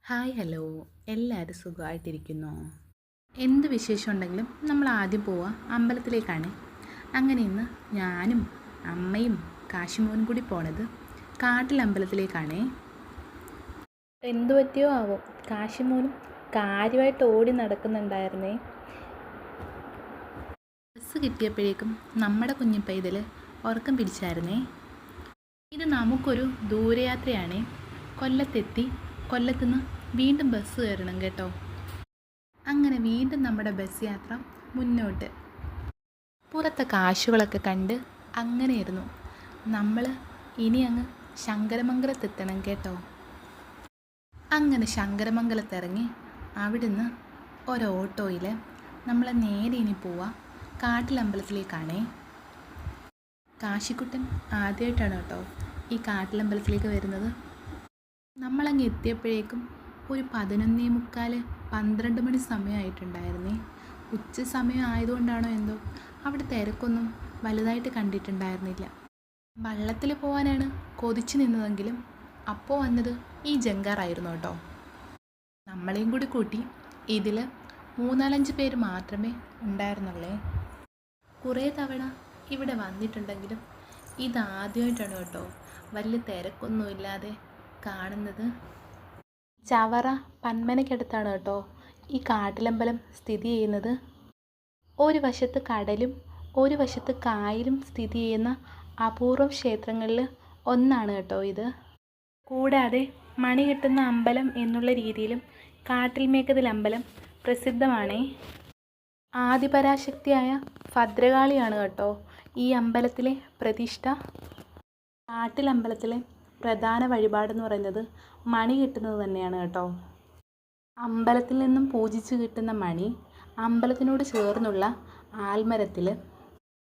Hi hello, എല്ലാവരും സുഖമായിട്ടിരിക്കുന്നോ? എന്ത് വിശേഷം ഉണ്ടെങ്കിലും നമ്മൾ ആദ്യം പോവുക അമ്പലത്തിലേക്കാണ്. അങ്ങനെ ഇന്ന് ഞാനും അമ്മയും കാശിമോനും കൂടി പോണത് കാട്ടിലമ്പലത്തിലേക്കാണേ. എന്തു പറ്റിയോ ആവോ, കാശിമോനും കാര്യമായിട്ട് ഓടി നടക്കുന്നുണ്ടായിരുന്നേ. ബസ് കിട്ടിയപ്പോഴേക്കും നമ്മുടെ കുഞ്ഞു പൈതൽ ഉറക്കം പിടിച്ചായിരുന്നേ. ഇത് നമുക്കൊരു ദൂരയാത്രയാണേ. കൊല്ലത്തെത്തി, കൊല്ലത്തുനിന്ന് വീണ്ടും ബസ് കയറണം കേട്ടോ. അങ്ങനെ വീണ്ടും നമ്മുടെ ബസ് യാത്ര മുന്നോട്ട്. പുറത്തെ കാശുകളൊക്കെ കണ്ട് അങ്ങനെയായിരുന്നു നമ്മൾ. ഇനി അങ്ങ് ശങ്കരമംഗലത്തെത്തണം കേട്ടോ. അങ്ങനെ ശങ്കരമംഗലത്തിറങ്ങി അവിടുന്ന് ഓട്ടോയിൽ നമ്മൾ നേരെ ഇനി പോവാം കാട്ടിലമ്പലത്തിലേക്കാണേ. കാശിക്കുട്ടൻ ആദ്യമായിട്ടാണ് കേട്ടോ ഈ കാട്ടിലമ്പലത്തിലേക്ക് വരുന്നത്. നമ്മളങ്ങ് എത്തിയപ്പോഴേക്കും ഒരു 11:45 12 മണി സമയമായിട്ടുണ്ടായിരുന്നേ. ഉച്ച സമയം ആയതുകൊണ്ടാണോ എന്തോ അവിടെ തിരക്കൊന്നും വലുതായിട്ട് കണ്ടിട്ടുണ്ടായിരുന്നില്ല. വള്ളത്തിൽ പോകാനാണ് കൊതിച്ചു നിന്നതെങ്കിലും അപ്പോൾ വന്നത് ഈ ജങ്കാറായിരുന്നു കേട്ടോ. നമ്മളെയും കൂടി കൂട്ടി ഇതിൽ 3-4 പേര് മാത്രമേ ഉണ്ടായിരുന്നുള്ളേ. കുറേ തവണ ഇവിടെ വന്നിട്ടുണ്ടെങ്കിലും ഇതാദ്യമായിട്ടാണ് കേട്ടോ വലിയ തിരക്കൊന്നുമില്ലാതെ കാണുന്നത്. ചവറ പന്മനയ്ക്കടുത്താണ് കേട്ടോ ഈ കാട്ടിലമ്പലം സ്ഥിതി ചെയ്യുന്നത്. ഒരു വശത്ത് കടലും ഒരു വശത്ത് കായലും സ്ഥിതി ചെയ്യുന്ന അപൂർവം ക്ഷേത്രങ്ങളിൽ ഒന്നാണ് കേട്ടോ ഇത്. കൂടാതെ മണി കിട്ടുന്ന അമ്പലം എന്നുള്ള രീതിയിലും കാട്ടിൽമേക്കതിൽ അമ്പലം പ്രസിദ്ധമാണേ. ആദിപരാശക്തിയായ ഭദ്രകാളിയാണ് കേട്ടോ ഈ അമ്പലത്തിലെ പ്രതിഷ്ഠ. കാട്ടിലമ്പലത്തിലെ പ്രധാന വഴിപാടെന്ന് പറയുന്നത് മണി കിട്ടുന്നത് തന്നെയാണ് കേട്ടോ. അമ്പലത്തിൽ നിന്നും പൂജിച്ച് കിട്ടുന്ന മണി അമ്പലത്തിനോട് ചേർന്നുള്ള ആൽമരത്തിൽ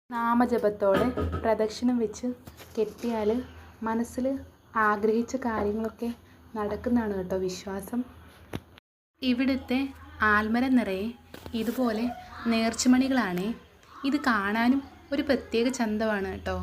നാമജപത്തോടെ പ്രദക്ഷിണം വെച്ച് കെട്ടിയാൽ മനസ്സിൽ ആഗ്രഹിച്ച കാര്യങ്ങളൊക്കെ നടക്കുന്നതാണ് കേട്ടോ വിശ്വാസം. ഇവിടുത്തെ ആൽമരം നിറയെ ഇതുപോലെ നേർച്ചമണികളാണേ. ഇത് കാണാനും ഒരു പ്രത്യേക ചന്തമാണ് കേട്ടോ.